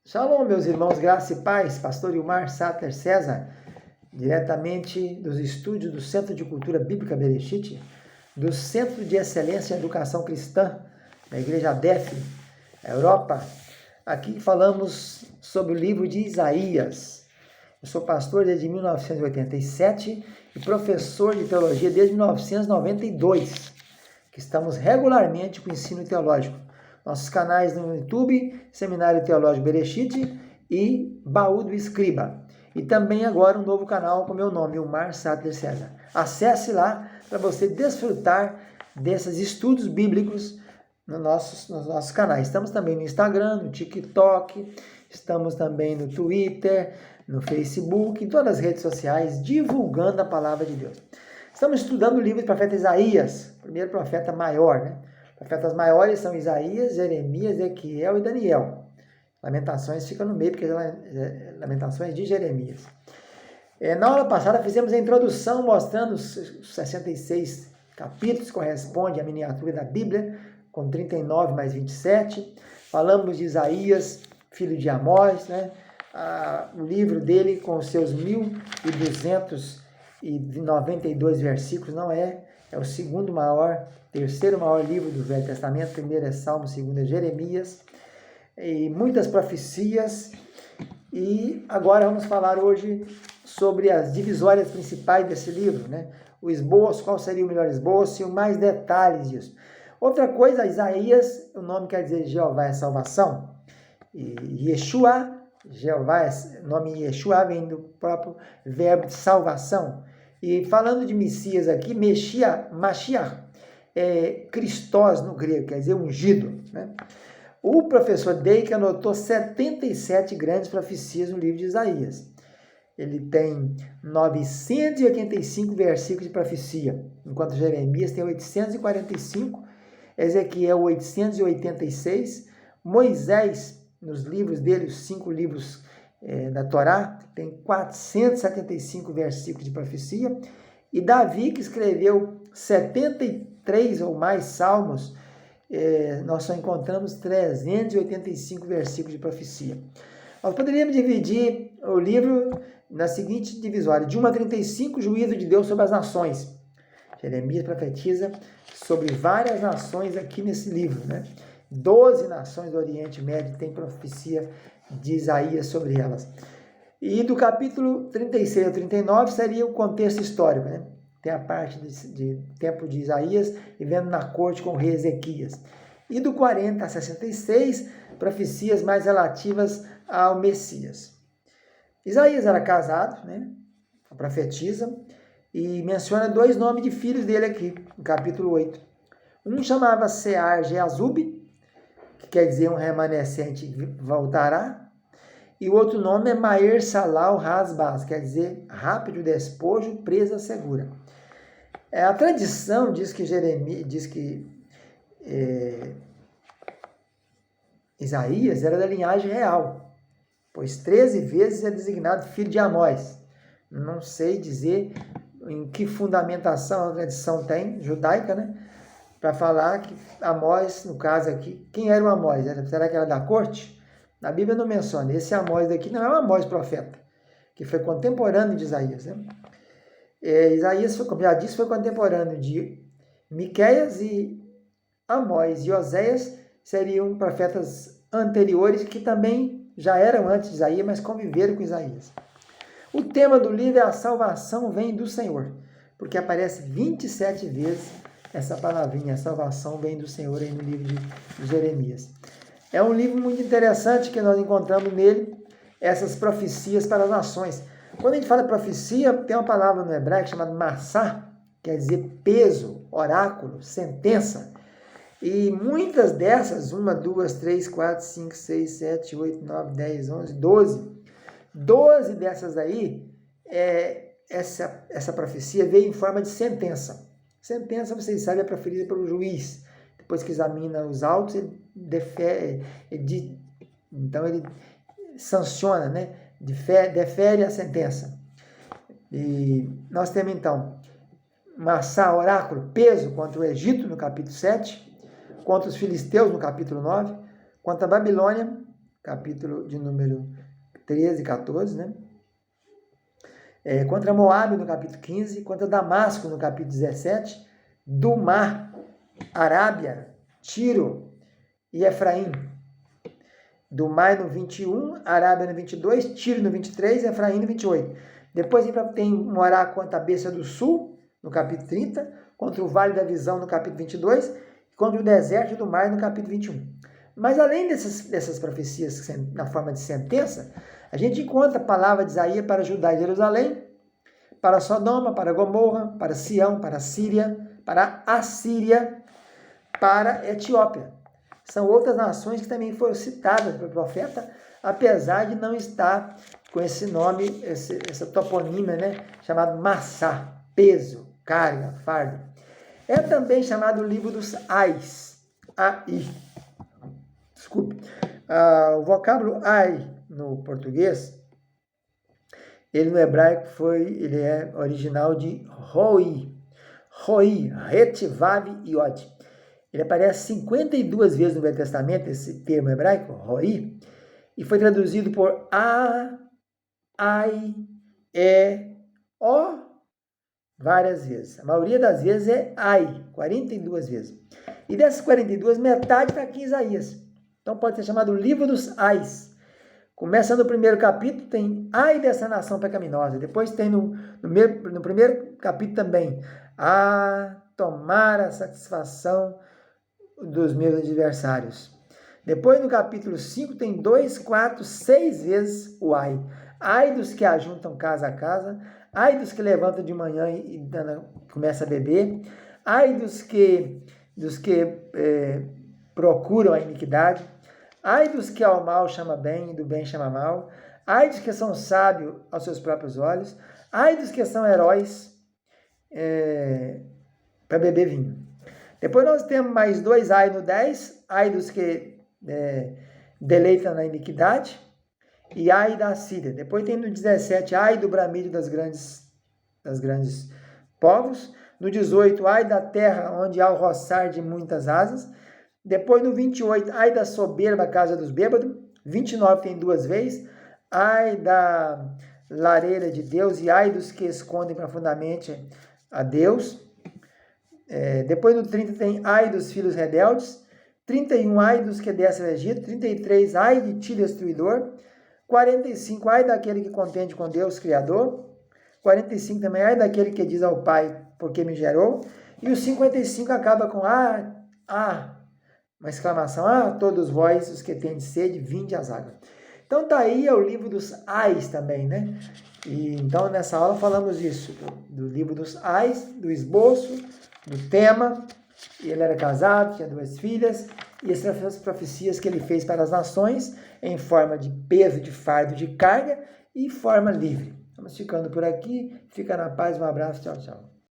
Shalom, meus irmãos, graça e paz, pastor Ilmar Sattler César, diretamente dos estúdios do Centro de Cultura Bíblica Bereshit, do Centro de Excelência em Educação Cristã, da Igreja DEF, Europa. Aqui falamos sobre o livro de Isaías. Eu sou pastor desde 1987 e professor de teologia desde 1992, que estamos regularmente com o ensino teológico. Nossos canais no YouTube, Seminário Teológico Bereshit e Baú do Escriba. E também agora um novo canal com meu nome, Ilmar Sattler César. Acesse lá para você desfrutar desses estudos bíblicos nos nossos canais. Estamos também no Instagram, no TikTok, estamos também no Twitter, no Facebook, em todas as redes sociais, divulgando a palavra de Deus. Estamos estudando o livro do profeta Isaías, o primeiro profeta maior, né? Profetas maiores são Isaías, Jeremias, Ezequiel e Daniel. Lamentações fica no meio, porque é Lamentações de Jeremias. Na aula passada fizemos a introdução mostrando os 66 capítulos, corresponde à miniatura da Bíblia, com 39 mais 27. Falamos de Isaías, filho de Amós, né? O livro dele com os seus 1.292 versículos é o segundo maior, terceiro maior livro do Velho Testamento. Primeiro é Salmo, segundo é Jeremias, e muitas profecias. E agora vamos falar hoje sobre as divisórias principais desse livro, né? O esboço, qual seria o melhor esboço e mais detalhes disso. Outra coisa, Isaías, o nome quer dizer Jeová é salvação, e Yeshua, Jeová, o nome Yeshua vem do próprio verbo de salvação. E falando de Messias aqui, Mashiach, Christos no grego, quer dizer ungido, né? O professor Dake anotou 77 grandes profecias no livro de Isaías. Ele tem 985 versículos de profecia, enquanto Jeremias tem 845, Ezequiel 886, Moisés, nos livros dele, os 5 livros da Torá, tem 475 versículos de profecia, e Davi, que escreveu 73 ou mais salmos, nós só encontramos 385 versículos de profecia. Nós poderíamos dividir o livro na seguinte divisória: de 1 a 35, juízo de Deus sobre as nações. Jeremias profetiza sobre várias nações aqui nesse livro, né? 12 nações do Oriente Médio têm profecia de Isaías sobre elas. E do capítulo 36 ao 39 seria o contexto histórico, né? Tem a parte de tempo de Isaías vivendo na corte com o rei Ezequias. E do 40 a 66, profecias mais relativas ao Messias. Isaías era casado, né? Profetiza, e menciona 2 nomes de filhos dele aqui, no capítulo 8. Um chamava Sear-Jeazub, que quer dizer um remanescente voltará, e o outro nome é Maer-Salal-Hasbaz, quer dizer rápido despojo, presa segura. A tradição diz que Isaías era da linhagem real, pois 13 vezes é designado filho de Amós. Não sei dizer em que fundamentação a tradição tem, judaica, né? Para falar que Amós, no caso aqui, quem era o Amós? Será que era da corte? A Bíblia não menciona. Esse Amós daqui não é o Amós profeta, que foi contemporâneo de Isaías, né? Isaías, como já disse, foi contemporâneo de Miqueias, e Amós e Oséias seriam profetas anteriores que também já eram antes de Isaías, mas conviveram com Isaías. O tema do livro é a salvação vem do Senhor, porque aparece 27 vezes essa palavrinha, a salvação vem do Senhor, aí no livro de Jeremias. É um livro muito interessante que nós encontramos nele essas profecias para as nações. Quando a gente fala profecia, tem uma palavra no hebraico chamada massá, quer dizer peso, oráculo, sentença. E muitas dessas, 1, 2, 3, 4, 5, 6, 7, 8, 9, 10, 11, 12 dessas aí, essa profecia veio em forma de sentença. Sentença, vocês sabem, é proferida pelo juiz. Depois que examina os autos, então ele sanciona, né? Defere a sentença. E nós temos então Massá, oráculo, peso contra o Egito no capítulo 7, contra os filisteus no capítulo 9, contra a Babilônia, capítulo de número 13 e 14, né? Contra Moabe, no capítulo 15, contra Damasco, no capítulo 17, Dumá, Arábia, Tiro e Efraim. Dumá no 21, Arábia no 22, Tiro no 23 e Efraim no 28. Depois tem Morá contra a Besta do Sul, no capítulo 30, contra o Vale da Visão, no capítulo 22, e contra o Deserto do Mar, no capítulo 21. Mas além dessas profecias na forma de sentença, a gente encontra a palavra de Isaías para Judá e Jerusalém, para Sodoma, para Gomorra, para Sião, para Síria, para Assíria, para Etiópia. São outras nações que também foram citadas pelo profeta, apesar de não estar com esse nome, essa toponímia, né, chamado Massá, peso, carga, fardo. É também chamado livro dos Ais, Ai. Desculpe. O vocábulo Ai, no português, ele no hebraico ele é original de Roi, Ret, Vav e Yod. Ele aparece 52 vezes no Velho Testamento, esse termo hebraico, Roi, e foi traduzido por A, Ai, E, O, várias vezes. A maioria das vezes é Ai, 42 vezes. E dessas 42, metade está aqui em Isaías. Então pode ser chamado livro dos Ais. Começa no primeiro capítulo, tem ai dessa nação pecaminosa. Depois tem no primeiro capítulo também, tomar a satisfação dos meus adversários. Depois no capítulo 5 tem 2, 4, 6 vezes o ai. Ai dos que ajuntam casa a casa, ai dos que levantam de manhã e começam a beber, ai dos que procuram a iniquidade, ai dos que ao mal chama bem e do bem chama mal, ai dos que são sábios aos seus próprios olhos, ai dos que são heróis para beber vinho. Depois nós temos mais 2 ai no 10, ai dos que deleitam na iniquidade, e ai da Síria. Depois tem no 17, ai do bramido das grandes povos. No 18, ai da terra onde há o roçar de muitas asas. Depois no 28, ai da soberba casa dos bêbados. 29 tem 2 vezes, ai da lareira de Deus e ai dos que escondem profundamente a Deus. Depois no 30 tem ai dos filhos rebeldes. 31, ai dos que descem ao Egito. 33, ai de ti destruidor. 45, ai daquele que contende com Deus, Criador. 45 também, ai daquele que diz ao Pai, porque me gerou. E o 55 acaba com uma exclamação, todos vós, os que têm sede, vinde às águas. Então tá aí o livro dos Ais também, né? E então nessa aula falamos isso, do livro dos Ais, do esboço, do tema. Ele era casado, tinha 2 filhas, e essas profecias que ele fez para as nações, em forma de peso, de fardo, de carga, e forma livre. Vamos ficando por aqui, fica na paz, um abraço, tchau, tchau.